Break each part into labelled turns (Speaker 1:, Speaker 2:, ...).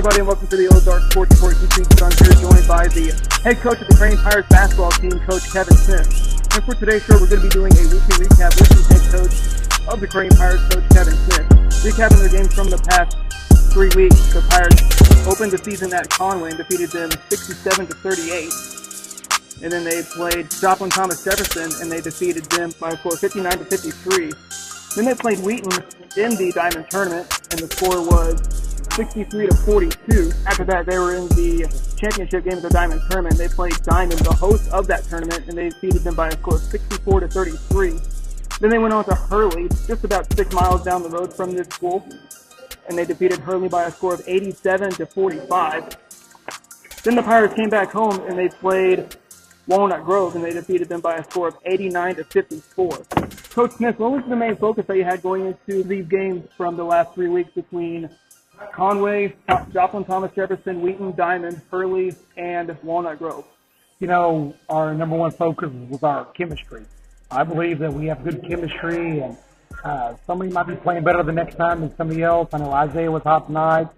Speaker 1: everybody, and welcome to the Ozarks Sports Report YouTube. I'm here joined by the head coach of the Crane Pirates basketball team, Coach Kevin Smith. And for today's show, we're going to be doing a weekly recap with the head coach of the Crane Pirates, Coach Kevin Smith. Recapping their games from the past 3 weeks, the Pirates opened the season at Conway and defeated them 67-38. And then they played Joplin Thomas Jefferson, and they defeated them by a score of 59-53. Then they played Wheaton in the Diamond Tournament, and the score was 63-42. After that, they were in the championship game of the Diamond Tournament. They played Diamond, the host of that tournament, and they defeated them by a score of 64-33. Then they went on to Hurley, just about 6 miles down the road from this school, and they defeated Hurley by a score of 87-45. Then the Pirates came back home, and they played Walnut Grove, and they defeated them by a score of 89-54. Coach Smith, what was the main focus that you had going into these games from the last 3 weeks between Conway, Joplin Thomas Jefferson, Wheaton, Diamond, Hurley, and Walnut Grove?
Speaker 2: You know, our number one focus was our chemistry. I believe that we have good chemistry, and somebody might be playing better the next time than somebody else. I know Isaiah was hot tonight.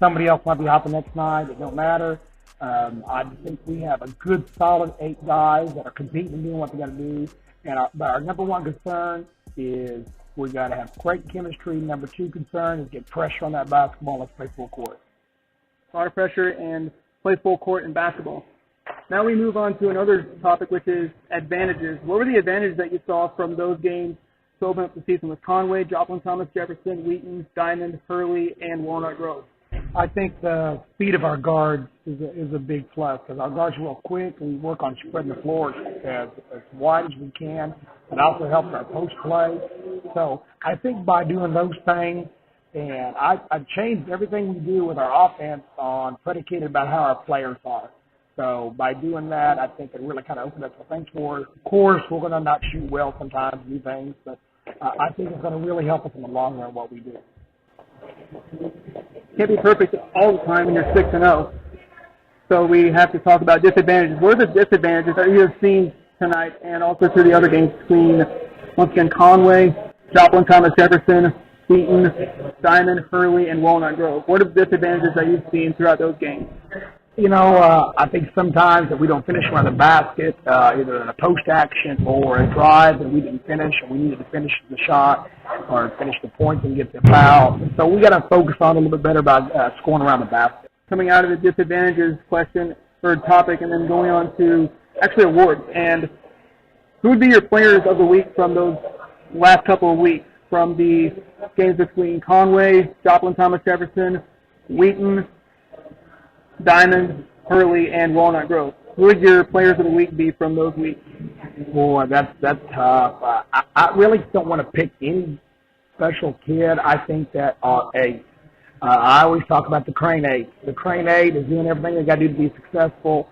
Speaker 2: Somebody else might be hot the next night. It don't matter. I think we have a good, solid 8 guys that are competing and doing what they got to do. And our number one concern is we got to have great chemistry. Number 2 concern is get pressure on that basketball. Let's play full court.
Speaker 1: A lot of pressure and play full court in basketball. Now we move on to another topic, which is advantages. What were the advantages that you saw from those games to open up the season with Conway, Joplin Thomas Jefferson, Wheaton, Diamond, Hurley, and Walnut Grove?
Speaker 2: I think the speed of our guards is a big plus because our guards are real quick, and we work on spreading the floor as wide as we can. It also helps our post play. So I think by doing those things, and I've changed everything we do with our offense on predicated about how our players are. So by doing that, I think it really kind of opened up some things for us. Of course, we're going to not shoot well sometimes, do things, but I think it's going to really help us in the long run what we do.
Speaker 1: Can't be perfect all the time when you're 6-0. So we have to talk about disadvantages. What are the disadvantages that you have seen tonight and also through the other games between, once again, Conway, Joplin Thomas Jefferson, Wheaton, Diamond, Hurley, and Walnut Grove? What are the disadvantages that you've seen throughout those games?
Speaker 2: You know, I think sometimes that we don't finish around the basket, either in a post action or a drive that we didn't finish, and we needed to finish the shot or finish the point and get the foul. And so we got to focus on a little bit better about scoring around the basket.
Speaker 1: Coming out of the disadvantages question or topic, and then going on to actually awards. And who would be your players of the week from those last couple of weeks, from the games between Conway, Joplin Thomas Jefferson, Wheaton, Diamond, Hurley, and Walnut Grove? Who would your players of the week be from those weeks?
Speaker 2: Boy, that's tough. I really don't want to pick any special kid. I think that our 8. I always talk about the Crane 8. The Crane 8 is doing everything they got to do to be successful.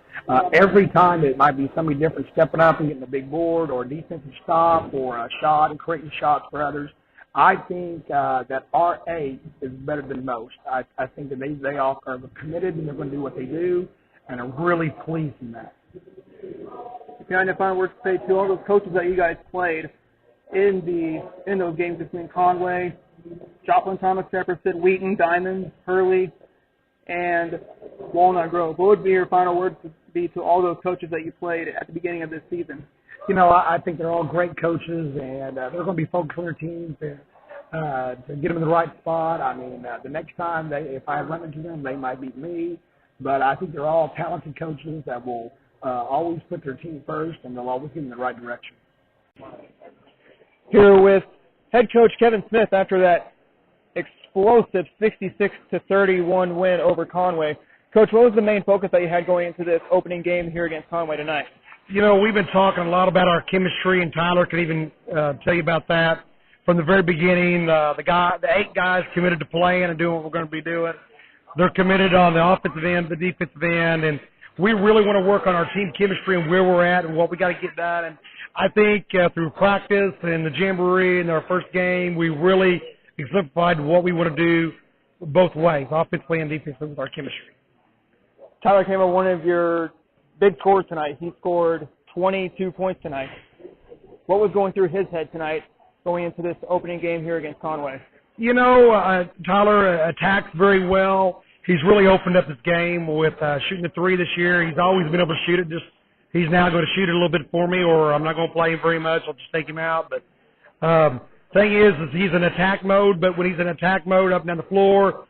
Speaker 2: Every time it might be somebody different stepping up and getting a big board or a defensive stop or a shot and creating shots for others. I think that our 8 is better than most. I think that they all are committed and they're going to do what they do, and I'm really pleased in that.
Speaker 1: If you had any final words to say to all those coaches that you guys played in those games between Conway, Joplin Thomas Jefferson, Wheaton, Diamond, Hurley, and Walnut Grove, what would be your final words to be to all those coaches that you played at the beginning of this season?
Speaker 2: You know, I think they're all great coaches, and they're going to be focused on their teams to get them in the right spot. I mean, the next time if I run into them, they might beat me. But I think they're all talented coaches that will always put their team first, and they'll always get in the right direction.
Speaker 1: Here with head coach Kevin Smith after that explosive 66-31 win over Conway. Coach, what was the main focus that you had going into this opening game here against Conway tonight?
Speaker 2: You know, we've been talking a lot about our chemistry, and Tyler can even tell you about that. From the very beginning, the 8 guys committed to playing and doing what we're going to be doing. They're committed on the offensive end, the defensive end, and we really want to work on our team chemistry and where we're at and what we got to get done. And I think through practice and the jamboree and our first game, we really exemplified what we want to do both ways, offensively and defensively, with our chemistry.
Speaker 1: Tyler came up one of your big scores tonight. He scored 22 points tonight. What was going through his head tonight going into this opening game here against Conway?
Speaker 2: You know, Tyler attacks very well.
Speaker 3: he's really opened up his game with shooting the three this year. He's always been able to shoot it. Just he's now going to shoot it a little bit for me, or I'm not going to play him very much. I'll just take him out. But thing is he's in attack mode. But when he's in attack mode, up and down the floor,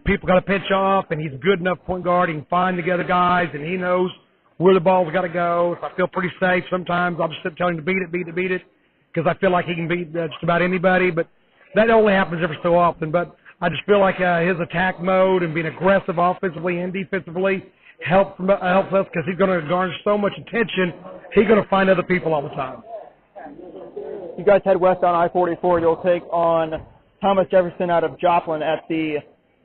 Speaker 3: people got to pinch off, and he's a good enough point guard. He can find the other guys, and he knows where the ball's got to go. So I feel pretty safe. Sometimes I'll just tell him to beat it, because I feel like he can beat just about anybody. But that only happens every so often. But I just feel like his attack mode and being aggressive offensively and defensively helps us, because he's going to garner so much attention. He's going to find other people all the time.
Speaker 1: You guys head west on I-44. You'll take on Thomas Jefferson out of Joplin at the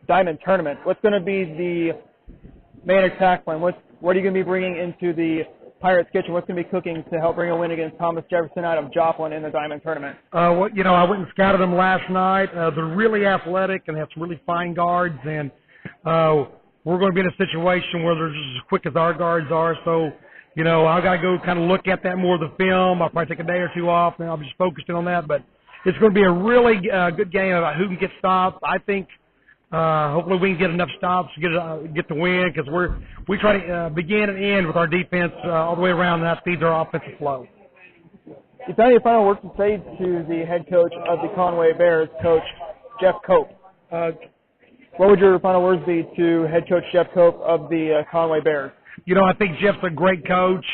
Speaker 1: Diamond Tournament. What's going to be the main attack plan? What are you going to be bringing into the Pirates' kitchen? What's going to be cooking to help bring a win against Thomas Jefferson out of Joplin in the Diamond Tournament?
Speaker 3: I went and scouted them last night. They're really athletic and have some really fine guards, and we're going to be in a situation where they're just as quick as our guards are. So, I've got to go kind of look at that more of the film. I'll probably take a day or two off, and I'll be just focused in on that. But it's going to be a really good game about who can get stops. I think hopefully we can get enough stops to get the win, because we try to begin and end with our defense all the way around, and that feeds our offensive flow.
Speaker 1: Is there any final words to say to the head coach of the Conway Bears, Coach Jeff Cope? What would your final words be to head coach Jeff Cope of the Conway Bears?
Speaker 3: I think Jeff's a great coach.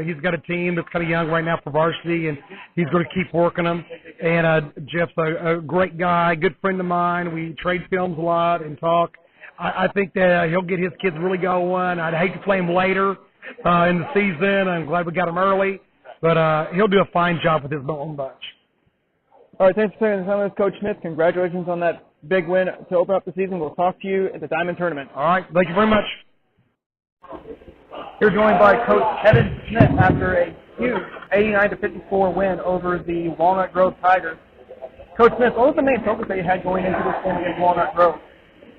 Speaker 3: He's got a team that's kind of young right now for varsity, and he's going to keep working them. And Jeff's a great guy, good friend of mine. We trade films a lot and talk. I think that he'll get his kids really going. I'd hate to play him later in the season. I'm glad we got him early. But he'll do a fine job with his own bunch.
Speaker 1: All right, thanks for spending the time with us, Coach Smith. Congratulations on that big win to open up the season. We'll talk to you at the Diamond Tournament.
Speaker 3: All right, thank you very much.
Speaker 1: You're joined by Coach Kevin Smith after a huge 89-54 win over the Walnut Grove Tigers. Coach Smith, what was the main focus that you had going into this game against Walnut Grove?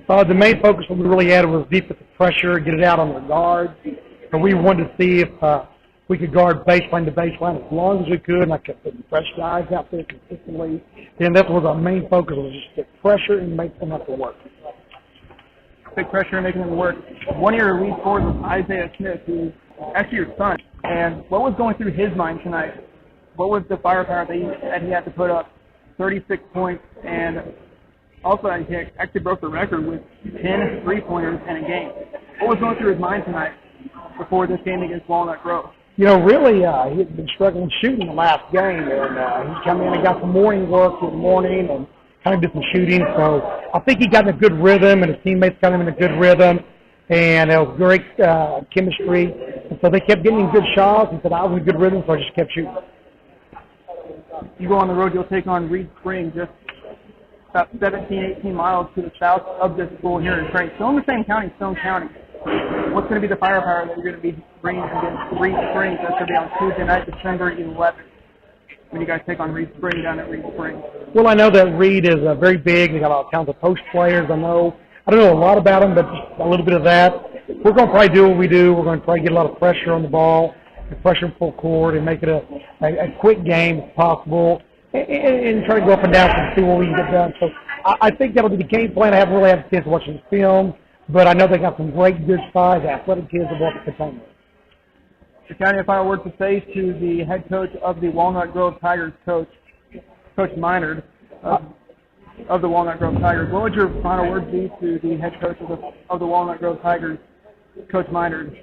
Speaker 3: The main focus we really had was defensive pressure, get it out on the guards. And we wanted to see if we could guard baseline to baseline as long as we could, and I kept putting fresh guys out there consistently. And that was our main focus, was just get pressure and make them have to work.
Speaker 1: Big pressure and making them work. One of your lead scorers was Isaiah Smith, who's actually your son. And what was going through his mind tonight? What was the firepower that he had to put up? 36 points, and also he actually broke the record with 10 three-pointers in a game. What was going through his mind tonight before this game against Walnut Grove?
Speaker 3: Really, he had been struggling shooting the last game, and he came in and got some morning work in the morning and kind of did some shooting. So I think he got in a good rhythm, and his teammates got him in a good rhythm, and it was great chemistry. And so they kept getting good shots. He said, I was in a good rhythm, so I just kept shooting.
Speaker 1: You go on the road, you'll take on Reed Spring, just about 17, 18 miles to the south of this school here in Spring. Still in the same county, Stone County. What's going to be the firepower that you're going to be bringing against Reed Spring? That's going to be on Tuesday night, December 11th, when you guys take on Reed Spring down at Reed Spring.
Speaker 3: Well, I know that Reed is very big. They got a lot of talented post players. I don't know a lot about them, but just a little bit of that. We're going to probably do what we do. We're going to try to get a lot of pressure on the ball, pressure in full court, and make it a quick game if possible, and try to go up and down and see what we can get done. So I think that'll be the game plan. I haven't really had a chance to watch the film, but I know they got some great, good size, athletic kids that walk the container.
Speaker 1: The county, a final word to say to the head coach of the Walnut Grove Tigers, Coach Minard of the Walnut Grove Tigers. What would your final word be to the head coach of the Walnut Grove Tigers, Coach Minard?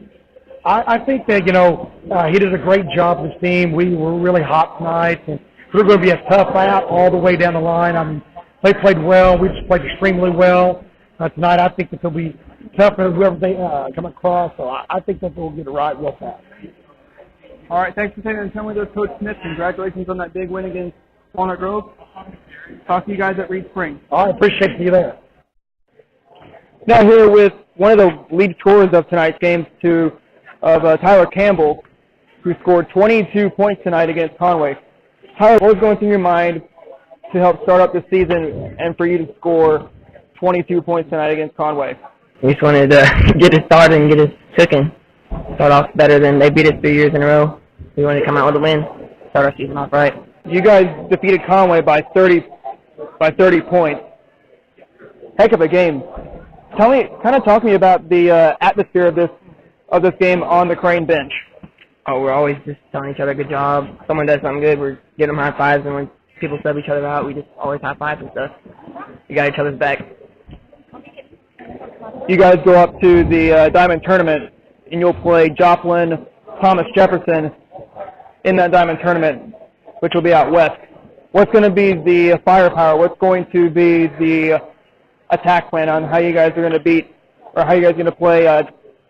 Speaker 3: I think that, he did a great job with his team. We were really hot tonight, and we're going to be a tough out all the way down the line. I mean, they played well. We just played extremely well tonight. I think that they'll be tough for whoever they come across, so I think that they'll get it right real fast.
Speaker 1: All right, thanks for taking the time with us, Coach Smith. Congratulations on that big win against Walnut Grove. Talk to you guys at Reed Spring.
Speaker 3: I appreciate you there.
Speaker 1: Now here with one of the lead scorers of tonight's game, Tyler Campbell, who scored 22 points tonight against Conway. Tyler, what was going through your mind to help start up the season and for you to score 22 points tonight against Conway?
Speaker 4: We just wanted to get it started and get it cooking. Start off better than they beat us 2 years in a row. We wanted to come out with a win, start our season off right.
Speaker 1: You guys defeated Conway by 30 points. Heck of a game. Talk to me about the atmosphere of this game on the Crane bench.
Speaker 4: Oh, we're always just telling each other good job. Someone does something good, we're giving them high fives, and when people sub each other out, we just always high fives and stuff. We got each other's back.
Speaker 1: You guys go up to the Diamond Tournament, and you'll play Joplin, Thomas Jefferson in that Diamond Tournament, which will be out west. What's going to be the firepower? What's going to be the attack plan on how you guys are going to beat, or how you guys are going to play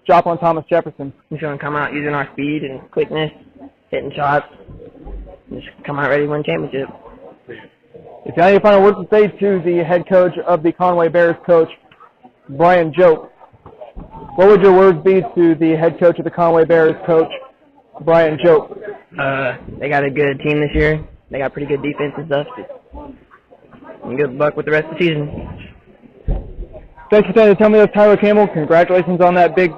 Speaker 1: Joplin, Thomas Jefferson?
Speaker 4: We're going to come out using our speed and quickness, hitting shots, and just come out ready to win championship.
Speaker 1: If you have any final words to say to the head coach of the Conway Bears, Coach Brian Jope, what would your words be to the head coach of the Conway Bears, Coach Brian Jope?
Speaker 4: They got a good team this year. They got pretty good defense and stuff. And good luck with the rest of the season.
Speaker 1: Thanks for telling me this, Tyler Campbell. Congratulations on that big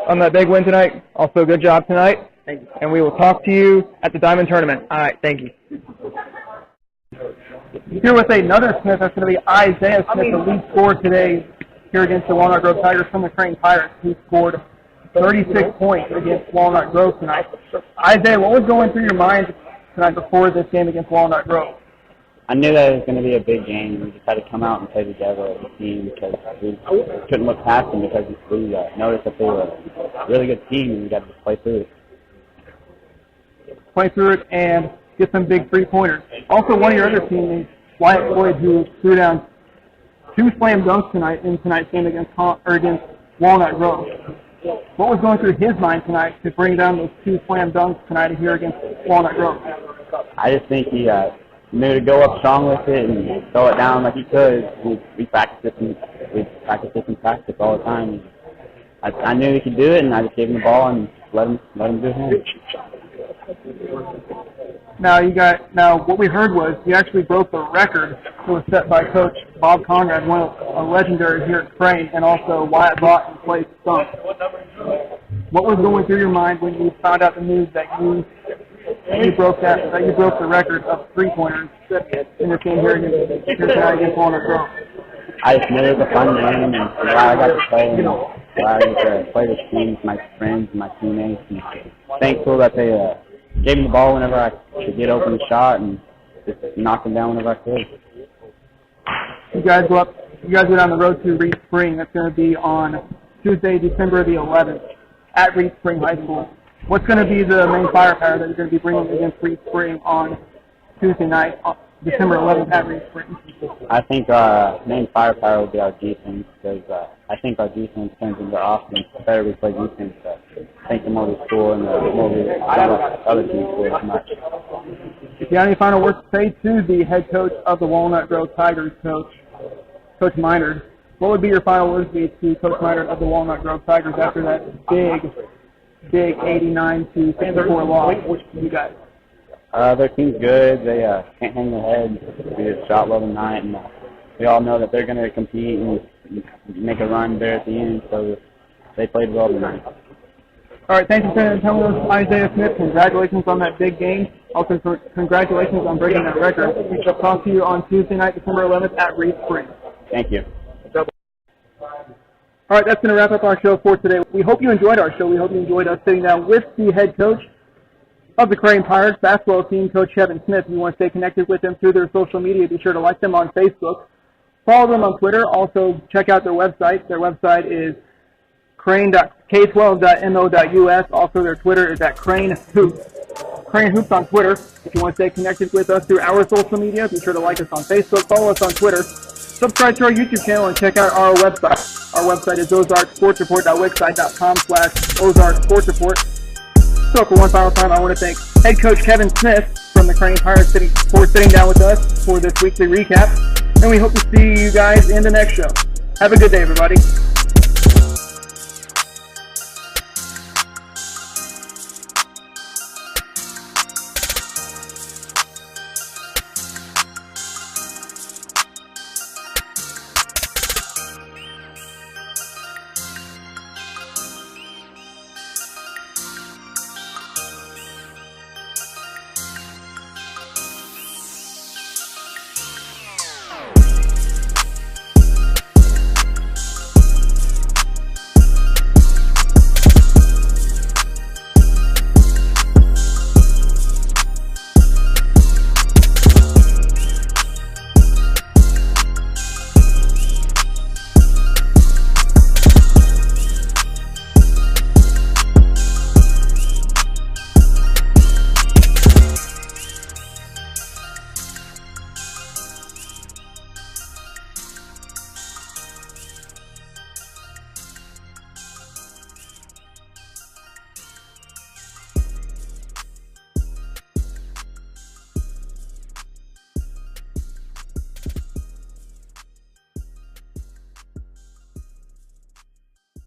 Speaker 1: win tonight. Also, good job tonight.
Speaker 4: Thank you.
Speaker 1: And we will talk to you at the Diamond Tournament.
Speaker 4: All right, thank you.
Speaker 1: Here with another Smith, that's going to be Isaiah Smith, the lead scorer today here against the Walnut Grove Tigers from the Crane Pirates. He scored 36 points against Walnut Grove tonight. Isaiah, what was going through your mind tonight before this game against Walnut Grove?
Speaker 5: I knew that it was going to be a big game. We just had to come out and play together as a team because we couldn't look past them because we noticed that they were a really good team and we got to just play through it.
Speaker 1: Play through it and get some big three-pointers. Also, one of your other teammates, Wyatt Floyd, who threw down 2 slam dunks tonight in tonight's game against Walnut Grove. What was going through his mind tonight to bring down those 2 slam dunks tonight here against Walnut Grove?
Speaker 5: I just think he knew to go up strong with it and throw it down like he could. We practiced it in practice all the time. I knew he could do it, and I just gave him the ball and let him do him.
Speaker 1: Now what we heard was you actually broke the record that was set by Coach Bob Conrad, one of a legendary here at Crane, and also Wyatt Broughton played stump. What was going through your mind when you found out the news that you broke the record of three-pointers in your team here against Walnut Grove?
Speaker 5: I just knew it was a fun game, and glad I got to play, and glad I got to play this team with my friends and my teammates, and thankful that they gave me the ball whenever I could get open the shot and just knock them down whenever I could.
Speaker 1: You guys go down the road to Reed Spring. That's going to be on Tuesday, December the 11th at Reed Spring High School. What's going to be the main firepower that you're going to be bringing against Reed Spring on Tuesday night, December 11th at Reed Spring?
Speaker 5: I think our main firepower will be our defense because I think our defense turns into offense. The better we play defense, I think the more we score and the more other teams score as much.
Speaker 1: If you have any final words to say to the head coach of the Walnut Grove Tigers, Coach Minard, what would be your final words to Coach Minard of the Walnut Grove Tigers after that big 89-54 loss to you guys?
Speaker 5: Their team's good. They can't hang their head. We just shot well tonight, and we all know that they're going to compete and make a run there at the end, so they played well tonight.
Speaker 1: All right, thank you for telling us, Isaiah Smith. Congratulations on that big game. Also, congratulations on breaking that record. We shall talk to you on Tuesday night, December 11th at Reed Spring.
Speaker 5: Thank you.
Speaker 1: All right, that's going to wrap up our show for today. We hope you enjoyed our show. We hope you enjoyed us sitting down with the head coach of the Crane Pirates basketball team, Coach Kevin Smith. If you want to stay connected with them through their social media, be sure to like them on Facebook. Follow them on Twitter. Also, check out their website. Their website is k12.mo.us. Also, their Twitter is at Crane Hoops. Crane Hoops on Twitter. If you want to stay connected with us through our social media, be sure to like us on Facebook, follow us on Twitter, subscribe to our YouTube channel, and check out our website. Our website is ozarksportsreport.wixsite.com/ozarksportsreport. So for one final time, I want to thank head coach Kevin Smith from the Crane Pirates for sitting down with us for this weekly recap. And we hope to see you guys in the next show. Have a good day, everybody.